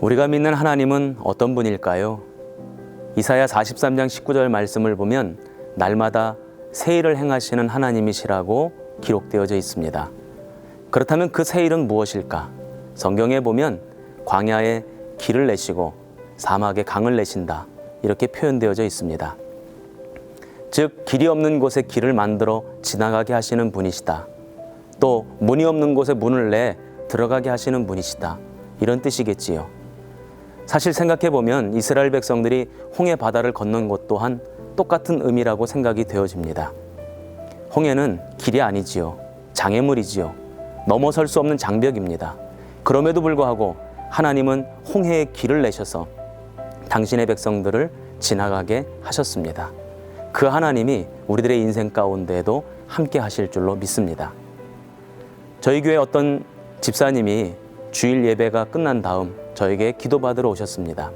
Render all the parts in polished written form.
우리가 믿는 하나님은 어떤 분일까요? 이사야 43장 19절 말씀을 보면 날마다 새 일을 행하시는 하나님이시라고 기록되어져 있습니다. 그렇다면 그 새 일은 무엇일까? 성경에 보면 광야에 길을 내시고 사막에 강을 내신다, 이렇게 표현되어져 있습니다. 즉 길이 없는 곳에 길을 만들어 지나가게 하시는 분이시다. 또 문이 없는 곳에 문을 내 들어가게 하시는 분이시다, 이런 뜻이겠지요. 사실 생각해 보면 이스라엘 백성들이 홍해 바다를 건넌 것 또한 똑같은 의미라고 생각이 되어집니다. 홍해는 길이 아니지요. 장애물이지요. 넘어설 수 없는 장벽입니다. 그럼에도 불구하고 하나님은 홍해에 길을 내셔서 당신의 백성들을 지나가게 하셨습니다. 그 하나님이 우리들의 인생 가운데에도 함께 하실 줄로 믿습니다. 저희 교회 어떤 집사님이 주일 예배가 끝난 다음 저에게 기도받으러 오셨습니다.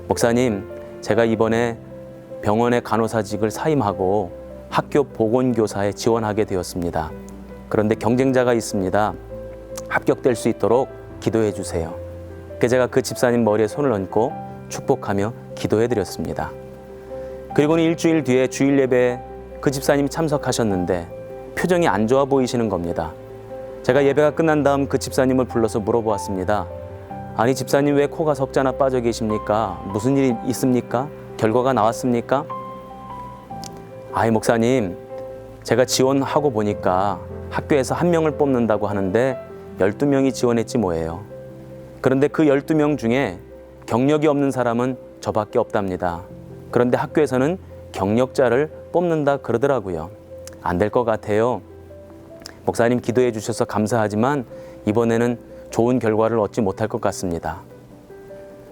목사님, 제가 이번에 병원의 간호사직을 사임하고 학교 보건교사에 지원하게 되었습니다. 그런데 경쟁자가 있습니다. 합격될 수 있도록 기도해 주세요. 제가 그 집사님 머리에 손을 얹고 축복하며 기도해 드렸습니다. 그리고는 일주일 뒤에 주일 예배에 그 집사님이 참석하셨는데 표정이 안 좋아 보이시는 겁니다. 제가 예배가 끝난 다음 그 집사님을 불러서 물어보았습니다. 아니 집사님, 왜 코가 석자나 빠져 계십니까? 무슨 일이 있습니까? 결과가 나왔습니까? 아이 목사님, 제가 지원하고 보니까 학교에서 1명을 뽑는다고 하는데 12명이 지원했지 뭐예요. 그런데 그 12명 중에 경력이 없는 사람은 저밖에 없답니다. 그런데 학교에서는 경력자를 뽑는다 그러더라고요. 안 될 것 같아요. 목사님 기도해 주셔서 감사하지만 이번에는 좋은 결과를 얻지 못할 것 같습니다.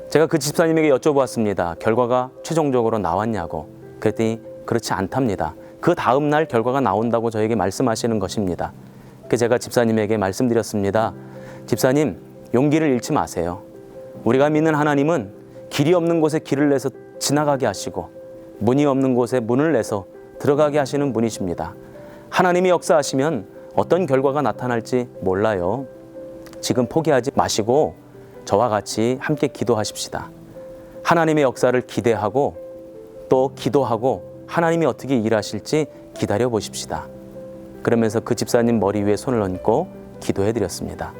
제가 그 집사님에게 여쭤보았습니다. 결과가 최종적으로 나왔냐고. 그랬더니 그렇지 않답니다. 그 다음 날 결과가 나온다고 저에게 말씀하시는 것입니다. 제가 집사님에게 말씀드렸습니다. 집사님, 용기를 잃지 마세요. 우리가 믿는 하나님은 길이 없는 곳에 길을 내서 지나가게 하시고 문이 없는 곳에 문을 내서 들어가게 하시는 분이십니다. 하나님이 역사하시면 어떤 결과가 나타날지 몰라요. 지금 포기하지 마시고 저와 같이 함께 기도하십시다. 하나님의 역사를 기대하고 또 기도하고 하나님이 어떻게 일하실지 기다려 보십시다. 그러면서 그 집사님 머리 위에 손을 얹고 기도해 드렸습니다.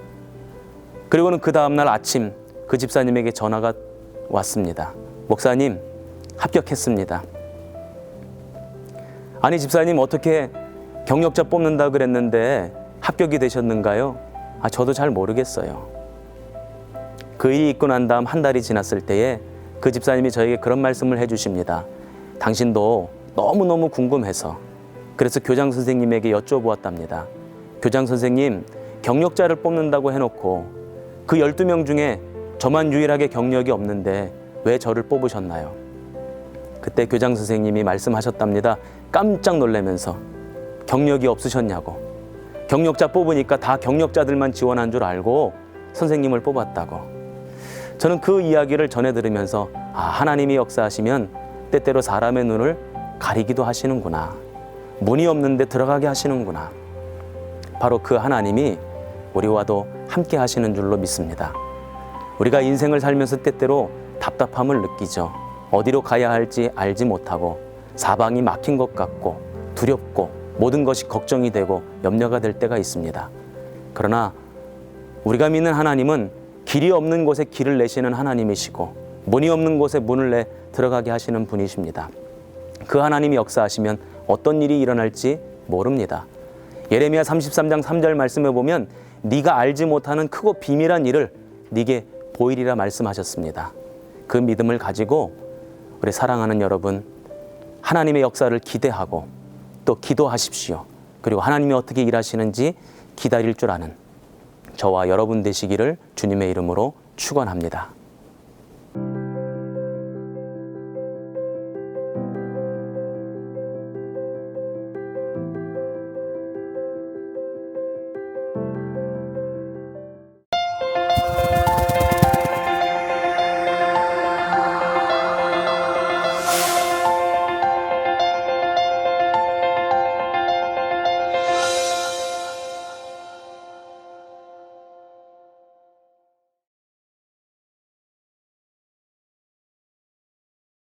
그리고는 그 다음날 아침 그 집사님에게 전화가 왔습니다. 목사님, 합격했습니다. 아니 집사님, 어떻게 경력자 뽑는다 그랬는데 합격이 되셨는가요? 저도 잘 모르겠어요. 그 일이 있고 난 다음 한 달이 지났을 때에 그 집사님이 저에게 그런 말씀을 해주십니다. 당신도 너무너무 궁금해서 그래서 교장 선생님에게 여쭤보았답니다. 교장 선생님, 경력자를 뽑는다고 해놓고 그 12명 중에 저만 유일하게 경력이 없는데 왜 저를 뽑으셨나요? 그때 교장 선생님이 말씀하셨답니다. 깜짝 놀라면서 경력이 없으셨냐고. 경력자 뽑으니까 다 경력자들만 지원한 줄 알고 선생님을 뽑았다고. 저는 그 이야기를 전해 들으면서 하나님이 역사하시면 때때로 사람의 눈을 가리기도 하시는구나. 문이 없는데 들어가게 하시는구나. 바로 그 하나님이 우리와도 함께 하시는 줄로 믿습니다. 우리가 인생을 살면서 때때로 답답함을 느끼죠. 어디로 가야 할지 알지 못하고 사방이 막힌 것 같고 두렵고 모든 것이 걱정이 되고 염려가 될 때가 있습니다. 그러나 우리가 믿는 하나님은 길이 없는 곳에 길을 내시는 하나님이시고 문이 없는 곳에 문을 내 들어가게 하시는 분이십니다. 그 하나님이 역사하시면 어떤 일이 일어날지 모릅니다. 예레미야 33장 3절 말씀에 보면 네가 알지 못하는 크고 비밀한 일을 네게 보이리라 말씀하셨습니다. 그 믿음을 가지고 우리 사랑하는 여러분, 하나님의 역사를 기대하고 또 기도하십시오. 그리고 하나님이 어떻게 일하시는지 기다릴 줄 아는 저와 여러분 되시기를 주님의 이름으로 축원합니다.